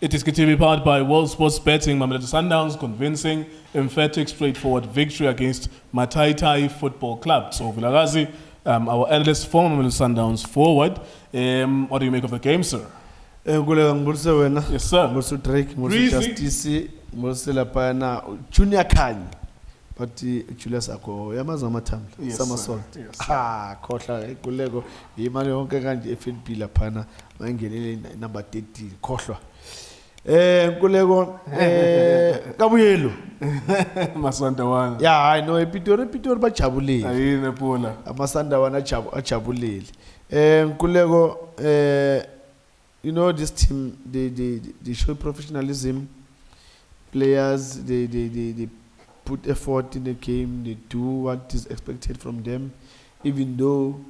iDiskiTV powered by World Sports Betting. Mamelodi Sundowns convincing, emphatic, straightforward victory against Mathaithai Football Club. Tso Vilakazi, our analyst for Mamelodi Sundowns forward. What do you make of the game, sir? Yes, sir. Mursu Drake, Mursu Justice, Mursu Lapana, Junior Khan. But Julius Ako, Yamaza Matam, Somersault. Kotla, Kulego, Yamani Onkagan, FNP Lapana, Mangeli, number 30, Kotla. Kulego, Gabrielo. Masandawana. Yeah, I know a Pitor by Chabuli. I in a pola. Masandawana Chabuli. Kulego, you know, this team, they show professionalism. Players, they put effort in the game. They do what is expected from them, even though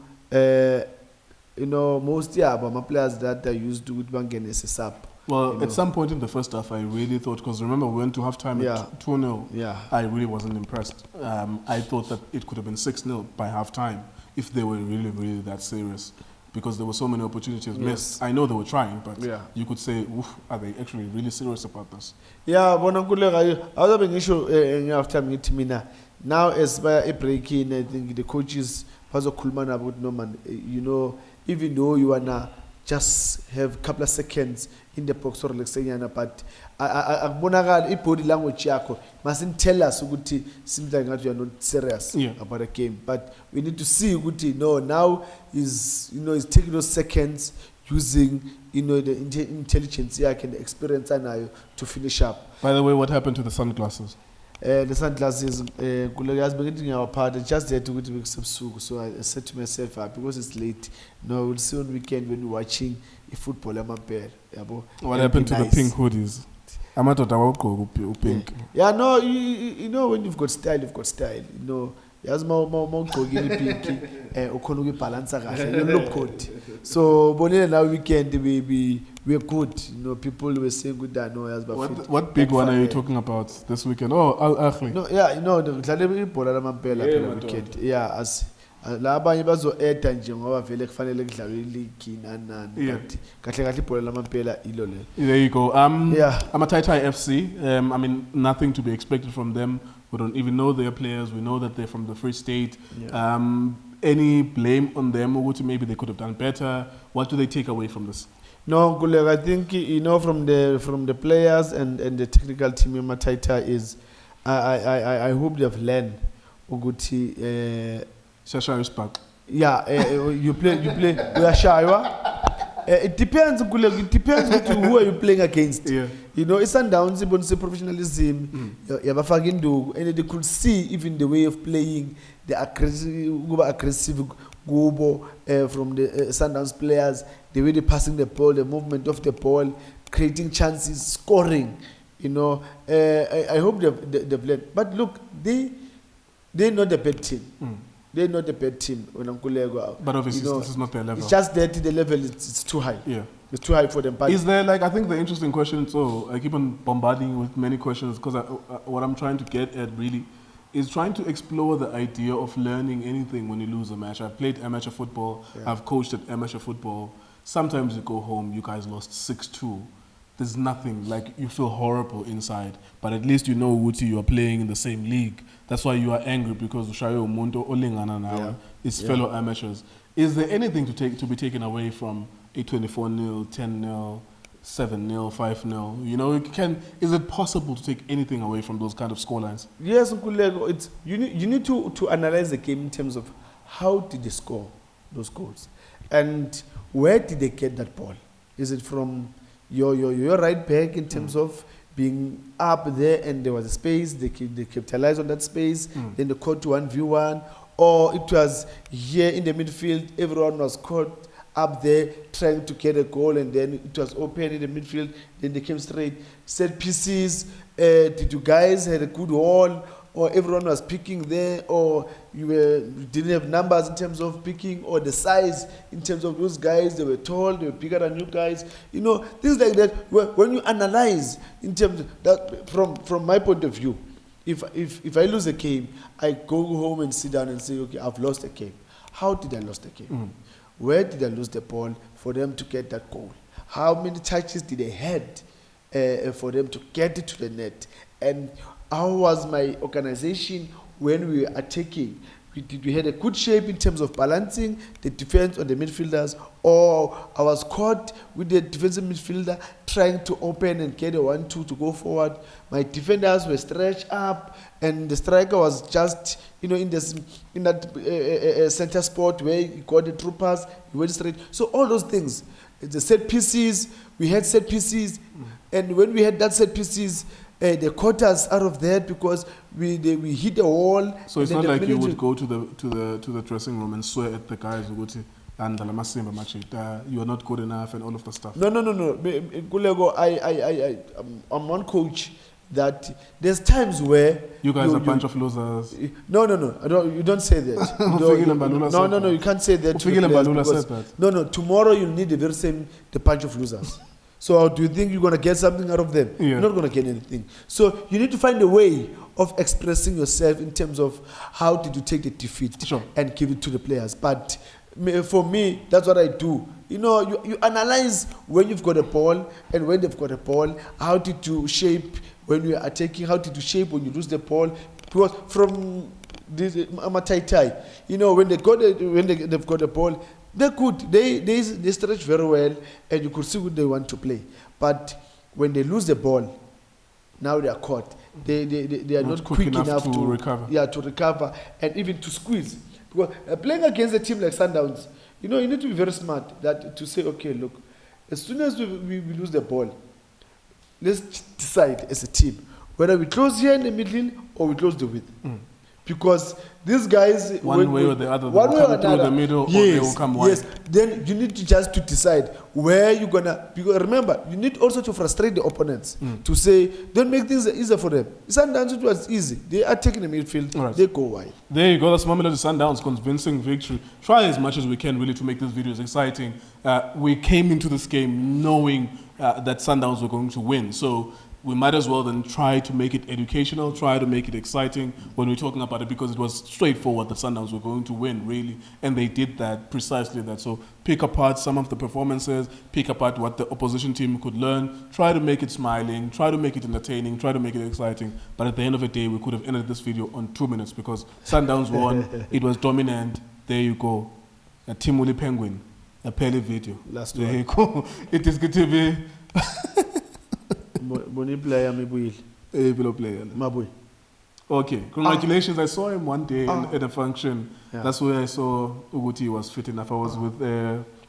you know most my players that are used to Bank as a up. Well, at some point in the first half, I really thought, because remember we went to halftime at 2-0. Yeah, I really wasn't impressed. I thought that it could have been 6-0 by halftime if they were really that serious, because there were so many opportunities missed. I know they were trying, but you could say, are they actually really serious about this? Yeah, but I was having issue in halftime. Now, as by a break in, I think the coaches, Pazo Kulman about Norman, you know, even though you wanna just have a couple of seconds in the box or like saying, but I body language yako mustn't tell us seems like you are not serious about a game. But we need to see now is taking those seconds using the intelligence and the experience to finish up. By the way, what happened to the sunglasses? The sunglasses, has been getting our part. Just there to make some soup. So I said to myself, because it's late. No, we'll see on weekend when we're watching a football. What happened to the pink hoodies? I'm not talking about pink. Yeah, no, you know when you've got style, you've got style. You know, there's more pinky. Okonugi balance you look good. So, but now weekend we're good. You know, people were saying good that no, what big one are you talking about this weekend? Oh, Al-Akhli. No, yeah, you know, the weekend. Yeah, as laba yibazo eta nje ngoba vele kufanele kudlalwe league nanani but kahle ibhola lamampela ilo le. There you go. Mathaithai FC, I mean, nothing to be expected from them. We don't even know their players. We know that they're from the Free State. Any blame on them, or maybe they could have done better? What do they take away from this? No, Guleg, I think from the players and the technical team in Mathaithai is I hope they have learned Uguti Shasha is back. Yeah, you play we are Shaiwa. It depends, Guleg, it depends who are you playing against. Yeah. You know, it's undowns about professionalism. And they could see even the way of playing, the aggressive Gobo from the Sundowns players, the way they're passing the ball, the movement of the ball, creating chances, scoring. You know, I hope they've learned. But look, they're not a bad team. They're not a bad team. But obviously, this is not their level. It's just that the level it's too high. Yeah. It's too high for them. But is there, I think the interesting question, so I keep on bombarding you with many questions, because what I'm trying to get at really is trying to explore the idea of learning anything when you lose a match. I've played amateur football. I've coached at amateur football. Sometimes you go home, you guys lost 6-2. There's nothing, you feel horrible inside, but at least you know Wuti, you are playing in the same league. That's why you are angry, because Ushayo Munto Olingana now is fellow amateurs. Is there anything to be taken away from a 24-0, 10-0, 7-0, 5-0? You know, is it possible to take anything away from those kind of scorelines? Yes, it's you need to analyze the game in terms of how did they score those goals, and where did they get that ball? Is it from your right back in terms of being up there and there was a space, they capitalized on that space, then they caught to 1v1, or it was here in the midfield, everyone was caught up there trying to get a goal, and then it was open in the midfield, then they came straight. Set pieces, did you guys had a good wall, or everyone was picking there, or you didn't have numbers in terms of picking, or the size in terms of those guys, they were tall, they were bigger than you guys. You know, things like that. When you analyze in terms of that, from my point of view, if I lose a game, I go home and sit down and say, okay, I've lost a game. How did I lose the game? Where did I lose the ball for them to get that goal? How many touches did they had for them to get it to the net. And how was my organization when we were attacking? We had a good shape in terms of balancing the defense on the midfielders, or I was caught with the defensive midfielder trying to open and get a 1-2 to go forward. My defenders were stretched up, and the striker was just, in that center spot where he got the troopers, he went straight. So all those things, the set pieces, we had set pieces, and when we had that set pieces, they caught us out of that because we hit a wall. So it's not like you would go to the dressing room and swear at the guys who go to and you are not good enough and all of the stuff. No. Kulego, I'm one coach that there's times where you guys are a bunch of losers. No. You don't say that. No. You can't say that. No. Tomorrow you'll need the very same bunch of losers. So do you think you're going to get something out of them? Yeah. You're not going to get anything. So you need to find a way of expressing yourself in terms of how did you take the defeat and give it to the players. But for me, that's what I do. You analyze when you've got a ball and when they've got a ball. How did you shape when you are attacking? How did you shape when you lose the ball? Because from this Mathaithai, when they've got a ball, they're good. They stretch very well, and you could see what they want to play. But when they lose the ball, now they are caught. They are not quick enough to recover. Yeah, to recover and even to squeeze. Because playing against a team like Sundowns, you need to be very smart to say, okay, look, as soon as we lose the ball, let's decide as a team whether we close here in the middle or we close the width. Because these guys, one way or the other, they will come through the middle, or they will come wide. Yes, then you need to just decide where you're gonna. Because remember, you need also to frustrate the opponents to say, don't make things easier for them. Sundowns, it was easy. They are taking the midfield. Right. They go wide. There you go. That's Mamelodi Sundowns' convincing victory. Try as much as we can really to make these videos exciting. We came into this game knowing that Sundowns were going to win, so we might as well then try to make it educational, try to make it exciting when we're talking about it, because it was straightforward that Sundowns were going to win, really, and they did that, precisely that. So pick apart some of the performances, pick apart what the opposition team could learn, try to make it smiling, try to make it entertaining, try to make it exciting, but at the end of the day, we could have ended this video on 2 minutes because Sundowns won, it was dominant, there you go. A Timuli Penguin, a Pele video. Last there one. You go. iDiskiTV. Boni player, Maboe. Player. Maboe. Okay, congratulations. I saw him one day at a function. Yeah. That's where I saw Uguti was fit enough. I was with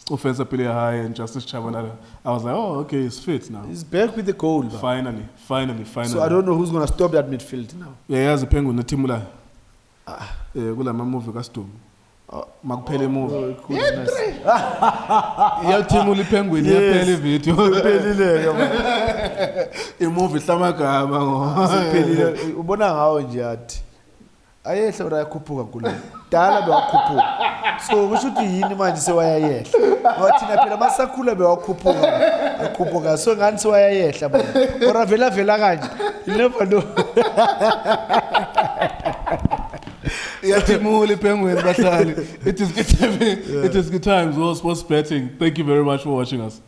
Offensive Player High and Justice Chabanada. I was like, oh, okay, he's fit now. He's back with the goal. Finally. So I don't know who's going to stop that midfield now. Yeah, he has a Penguin, the Timula. Gula movie custom. Makupele movie. Ya Timuli Penguin, ya Pele video. Movie samagama ngo. Siphelile. Ubona ngawo nje athi. Ayehla urayakhuphuka kule. Dala bewakhuphuka. So kusho ukuthi yini manje sewayayehla. Wathina phela masakhula bewakhuphuka. So ngani sewayayehla bona. Ora vela kanje. You never know. Yatimuli Penguin bahlali. It is good times, all sports betting. Thank you very much for watching us.